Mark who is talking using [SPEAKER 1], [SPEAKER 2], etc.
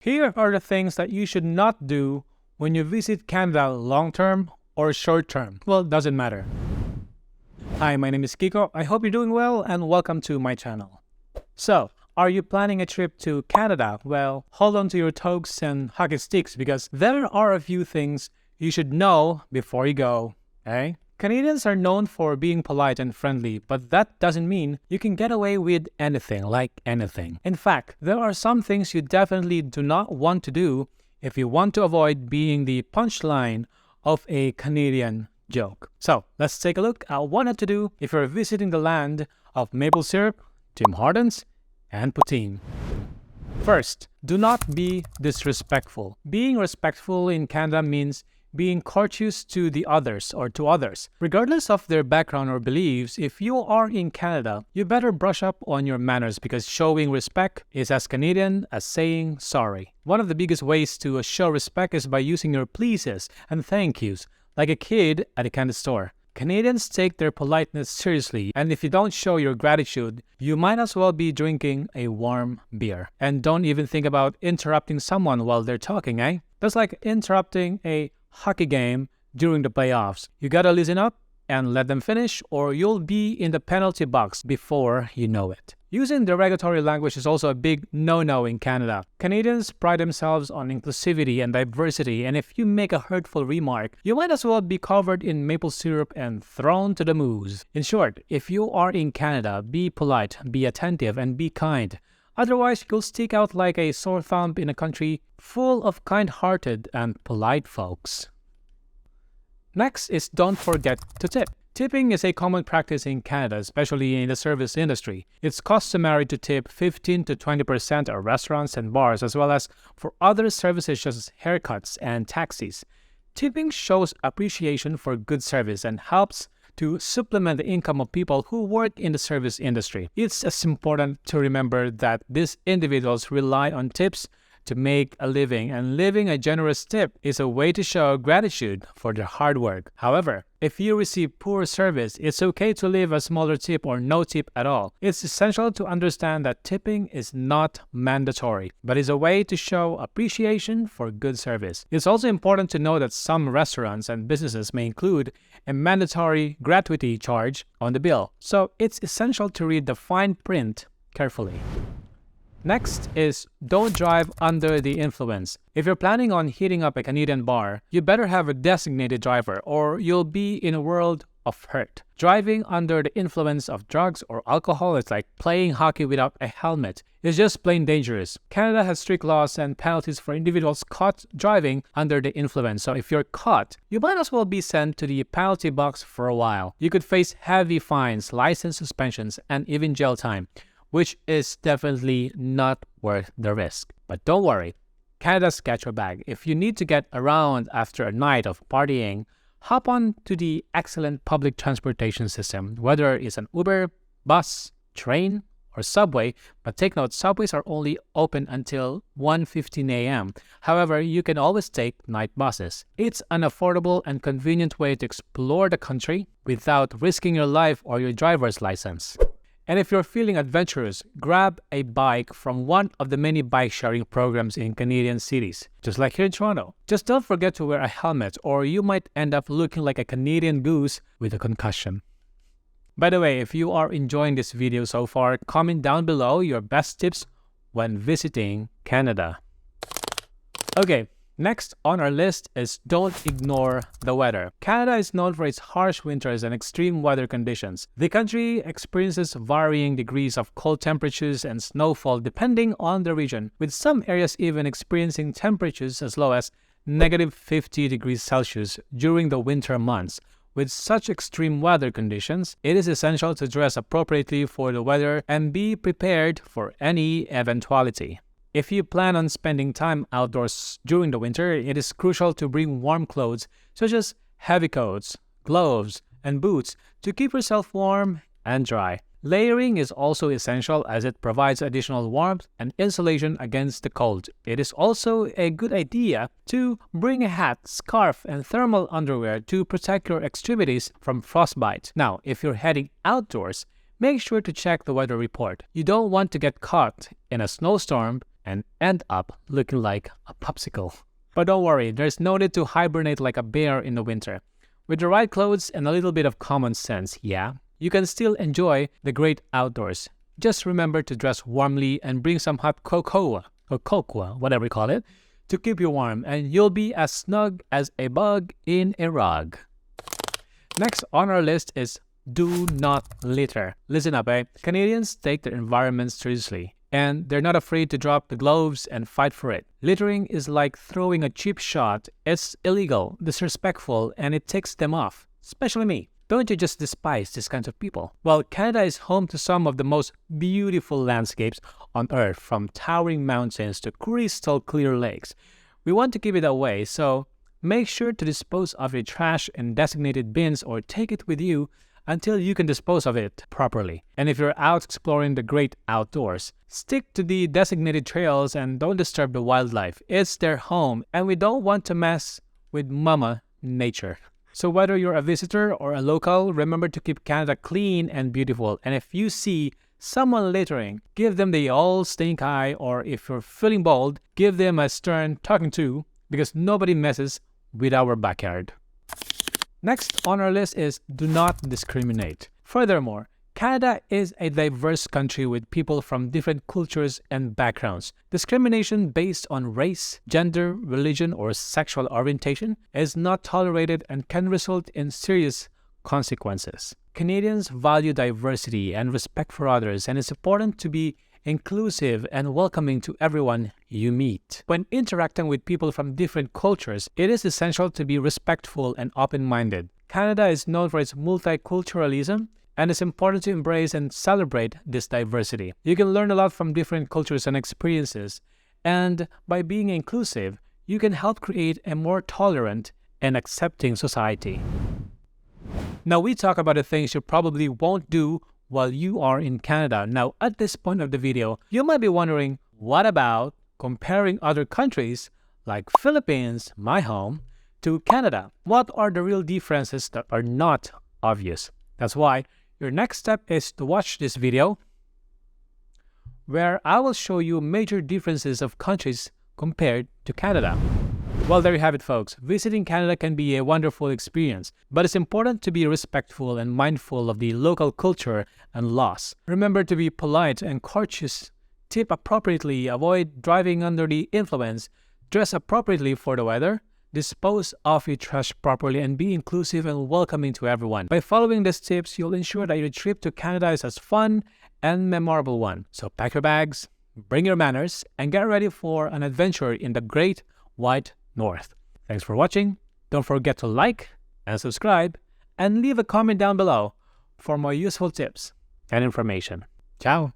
[SPEAKER 1] Here are the things that you should not do when you visit Canada long-term or short-term. Well, it doesn't matter. Hi, my name is Kiko. I hope you're doing well and welcome to my channel. So, are you planning a trip to Canada? Well, hold on to your toques and hockey sticks because there are a few things you should know before you go, okay? Canadians are known for being polite and friendly, but that doesn't mean you can get away with anything like anything. In fact, there are some things you definitely do not want to do if you want to avoid being the punchline of a Canadian joke. So, let's take a look at what not to do if you're visiting the land of maple syrup, Tim Hortons, and poutine. First, do not be disrespectful. Being respectful in Canada means being courteous to the others or to others. Regardless of their background or beliefs, if you are in Canada, you better brush up on your manners because showing respect is as Canadian as saying sorry. One of the biggest ways to show respect is by using your pleases and thank yous, like a kid at a candy store. Canadians take their politeness seriously, and if you don't show your gratitude, you might as well be drinking a warm beer. And don't even think about interrupting someone while they're talking, eh? That's like interrupting a hockey game during the playoffs. You gotta listen up and let them finish or you'll be in the penalty box before you know it. Using derogatory language is also a big no-no in Canada. Canadians pride themselves on inclusivity and diversity, and if you make a hurtful remark, you might as well be covered in maple syrup and thrown to the moose. In short, if you are in Canada, be polite, be attentive, and be kind. Otherwise, you'll stick out like a sore thumb in a country full of kind-hearted and polite folks. Next is don't forget to tip. Tipping is a common practice in Canada, especially in the service industry. It's customary to tip 15 to 20% at restaurants and bars, as well as for other services such as haircuts and taxis. Tipping shows appreciation for good service and helps to supplement the income of people who work in the service industry. It's as important to remember that these individuals rely on tips to make a living, and leaving a generous tip is a way to show gratitude for their hard work. However, if you receive poor service, it's okay to leave a smaller tip or no tip at all. It's essential to understand that tipping is not mandatory, but is a way to show appreciation for good service. It's also important to know that some restaurants and businesses may include a mandatory gratuity charge on the bill, so it's essential to read the fine print carefully. Next is don't drive under the influence. If you're planning on hitting up a Canadian bar, you better have a designated driver or you'll be in a world of hurt. Driving under the influence of drugs or alcohol is like playing hockey without a helmet. It's just plain dangerous. Canada has strict laws and penalties for individuals caught driving under the influence. So if you're caught, you might as well be sent to the penalty box for a while. You could face heavy fines, license suspensions, and even jail time, which is definitely not worth the risk. But don't worry, Canada's got your bag. If you need to get around after a night of partying, hop on to the excellent public transportation system, whether it's an Uber, bus, train, or subway. But take note, subways are only open until 1:15 a.m. However, you can always take night buses. It's an affordable and convenient way to explore the country without risking your life or your driver's license. And if you're feeling adventurous, grab a bike from one of the many bike-sharing programs in Canadian cities, just like here in Toronto. Just don't forget to wear a helmet or you might end up looking like a Canadian goose with a concussion. By the way, if you are enjoying this video so far, comment down below your best tips when visiting Canada. Okay. Next on our list is don't ignore the weather. Canada is known for its harsh winters and extreme weather conditions. The country experiences varying degrees of cold temperatures and snowfall depending on the region, with some areas even experiencing temperatures as low as -50 degrees Celsius during the winter months. With such extreme weather conditions, it is essential to dress appropriately for the weather and be prepared for any eventuality. If you plan on spending time outdoors during the winter, it is crucial to bring warm clothes such as heavy coats, gloves, and boots to keep yourself warm and dry. Layering is also essential as it provides additional warmth and insulation against the cold. It is also a good idea to bring a hat, scarf, and thermal underwear to protect your extremities from frostbite. Now, if you're heading outdoors, make sure to check the weather report. You don't want to get caught in a snowstorm and end up looking like a popsicle. But don't worry, there's no need to hibernate like a bear in the winter. With the right clothes and a little bit of common sense, you can still enjoy the great outdoors. Just remember to dress warmly and bring some hot cocoa, or cocoa, whatever you call it, to keep you warm, and you'll be as snug as a bug in a rug. Next on our list is do not litter. Listen up, Canadians take their environment seriously, and they're not afraid to drop the gloves and fight for it. Littering is like throwing a cheap shot. It's illegal, disrespectful, and it ticks them off, especially me. Don't you just despise these kinds of people? Well, Canada is home to some of the most beautiful landscapes on Earth, from towering mountains to crystal clear lakes. We want to keep it that way, so make sure to dispose of your trash in designated bins or take it with you until you can dispose of it properly. And if you're out exploring the great outdoors, stick to the designated trails and don't disturb the wildlife. It's their home, and we don't want to mess with Mama Nature. So whether you're a visitor or a local, remember to keep Canada clean and beautiful. And if you see someone littering, give them the old stink eye, or if you're feeling bold, give them a stern talking to, because nobody messes with our backyard. Next on our list is do not discriminate. Furthermore, Canada is a diverse country with people from different cultures and backgrounds. Discrimination based on race, gender, religion, or sexual orientation is not tolerated and can result in serious consequences. Canadians value diversity and respect for others, and it's important to be inclusive and welcoming to everyone you meet. When interacting with people from different cultures, it is essential to be respectful and open-minded. Canada is known for its multiculturalism, and it's important to embrace and celebrate this diversity. You can learn a lot from different cultures and experiences, and by being inclusive, you can help create a more tolerant and accepting society. Now we talk about the things you probably won't do while you are in Canada. Now at this point of the video, you might be wondering, what about comparing other countries like Philippines, my home, to Canada? What are the real differences that are not obvious? That's why your next step is to watch this video where I will show you major differences of countries compared to Canada. Well, there you have it, folks. Visiting Canada can be a wonderful experience, but it's important to be respectful and mindful of the local culture and laws. Remember to be polite and courteous, tip appropriately, avoid driving under the influence, dress appropriately for the weather, dispose of your trash properly, and be inclusive and welcoming to everyone. By following these tips, you'll ensure that your trip to Canada is as fun and memorable one. So pack your bags, bring your manners, and get ready for an adventure in the Great White North. Thanks for watching. Don't forget to like and subscribe, and leave a comment down below for more useful tips and information. Ciao!